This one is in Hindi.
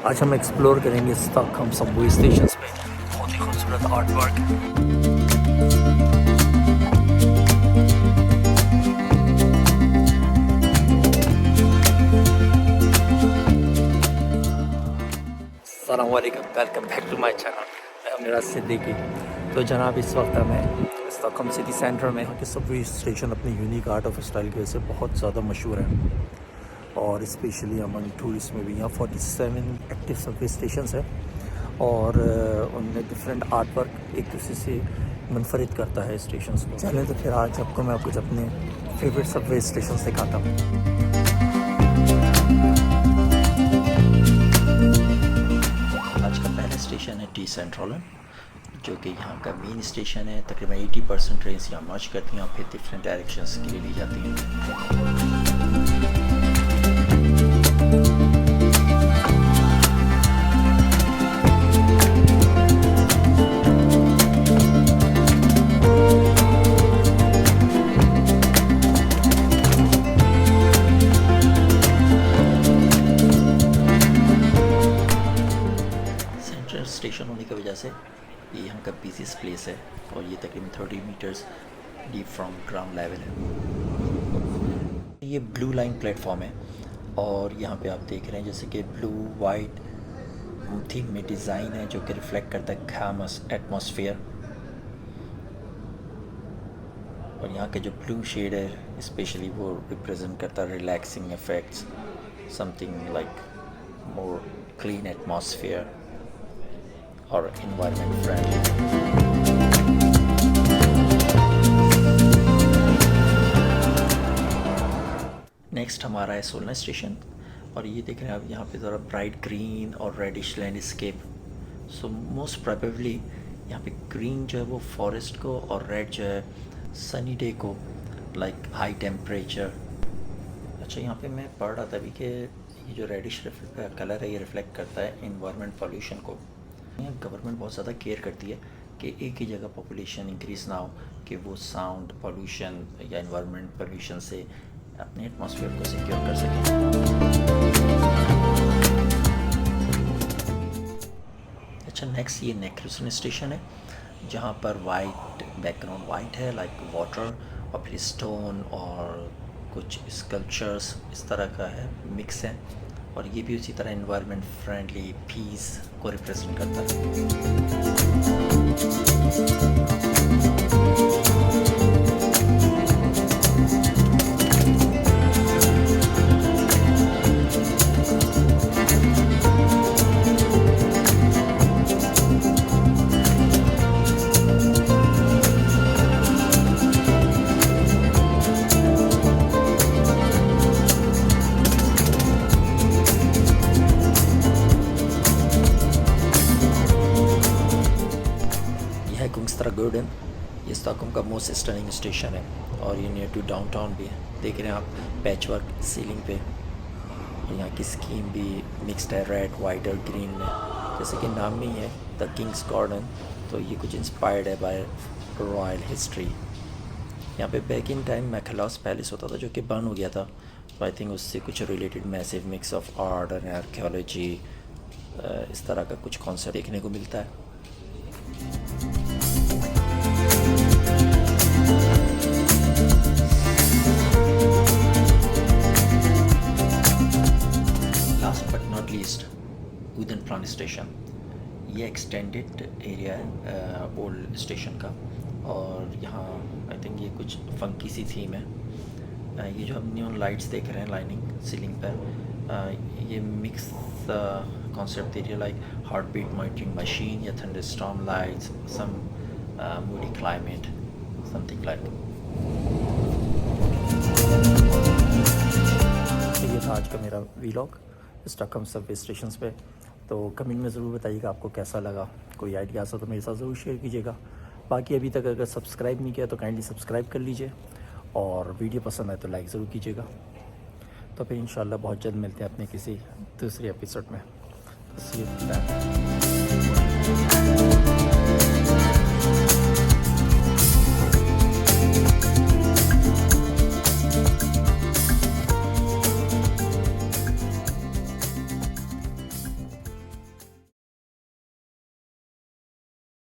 आज हम एक्सप्लोर करेंगे स्टॉकहोम सबवे स्टेशन पे बहुत ही खूबसूरत आर्ट वर्क। अस्सलाम वालेकुम, welcome back to my channel. मैं मेराज सिद्दीकी। तो जनाब इस वक्त हमें स्टॉकहोम सिटी सेंटर में यहाँ के सबवे स्टेशन अपनी यूनिक आर्ट ऑफ स्टाइल की वजह से बहुत ज़्यादा मशहूर है और स्पेशली अमंग टूरिस्ट में भी। यहाँ 47 एक्टिव सबवे स्टेशंस है और उनमें डिफरेंट आर्ट वर्क एक दूसरे से मुनफरिद करता है स्टेशंस को। चलें तो फिर आज आपको मैं कुछ अपने फेवरेट सबवे स्टेशन दिखाता हूँ। आज का पहला स्टेशन है टी सेंट्रल, जो कि यहाँ का मेन स्टेशन है। तकरीबन 80% ट्रेन यहाँ मर्ज करती हैं और फिर डिफरेंट डायरेक्शंस के लिए ली जाती हैं। सेंट्रल स्टेशन होने की वजह से ये यहाँ का बिजीएस्ट प्लेस है और ये तकरीबन 30 meters deep from ground level है। ये ब्लू लाइन प्लेटफॉर्म है और यहाँ पे आप देख रहे हैं जैसे कि ब्लू वाइट थीम में डिज़ाइन है जो कि रिफ्लेक्ट करता है खामस एटमॉस्फेयर। और यहाँ के जो ब्लू शेड है स्पेशली वो रिप्रेजेंट करता है relaxing effects, something like more clean atmosphere और environment friendly। नेक्स्ट हमारा है सोलना स्टेशन और ये देख रहे हैं आप यहाँ पे ज़रा ब्राइट ग्रीन और reddish landscape. So most probably यहाँ पे ग्रीन जो है वो फॉरेस्ट को और रेड जो है सनी डे को, लाइक हाई टेम्परेचर। अच्छा, यहाँ पे मैं पढ़ रहा था अभी कि ये जो रेडिश कलर है ये रिफ्लेक्ट करता है इन्वायरमेंट पॉल्यूशन को। यहाँ गवर्नमेंट बहुत ज़्यादा केयर करती है कि एक ही जगह पॉपुलेशन इंक्रीज़ ना हो, कि वो साउंड पॉल्यूशन या इन्वायरमेंट पॉल्यूशन से अपने एटमॉस्फेयर को सिक्योर कर सकें। अच्छा, नेक्स्ट ये नेक्रुसन स्टेशन है जहाँ पर वाइट बैकग्राउंड वाइट है लाइक वाटर और फिर स्टोन और कुछ स्कल्पचर्स इस तरह का है, मिक्स है। और ये भी उसी तरह एनवायरनमेंट फ्रेंडली पीस को रिप्रेजेंट करता है। गोल्डन ये स्टॉकहोम का मोस्ट स्टनिंग स्टेशन है और ये नियर टू डाउनटाउन भी है। देख रहे हैं आप पैचवर्क सीलिंग पे। यहाँ की स्कीम भी मिक्स्ड है रेड वाइट और ग्रीन में, जैसे कि नाम में ही है द किंग्स गार्डन। तो ये कुछ इंस्पायर्ड है बाय रॉयल हिस्ट्री। यहाँ पे बैक इन टाइम मैकलास पैलेस होता था जो कि बंद हो गया था। तो आई थिंक उससे कुछ related massive mix of art and archaeology इस तरह का कुछ कॉन्सेप्ट देखने को मिलता है। वुडन प्लांट स्टेशन ये एक्सटेंडेड एरिया है ओल्ड स्टेशन का और यहाँ आई थिंक ये कुछ फंकी सी थीम है। ये जो हम न्यून लाइट्स देख रहे हैं लाइनिंग सीलिंग पर, ये mix concept area like heart beat monitoring machine या thunderstorm lights, some moody climate, something like. ये था आज का मेरा व्लॉग स्टॉकहोम सबवे स्टेशन पे। तो कमेंट में ज़रूर बताइएगा आपको कैसा लगा। कोई आइडियाज़ हो तो मेरे साथ ज़रूर शेयर कीजिएगा। बाकी अभी तक अगर सब्सक्राइब नहीं किया तो काइंडली सब्सक्राइब कर लीजिए और वीडियो पसंद आए तो लाइक ज़रूर कीजिएगा। तो फिर इंशाल्लाह बहुत जल्द मिलते हैं अपने किसी दूसरे एपिसोड में। तो सी यू।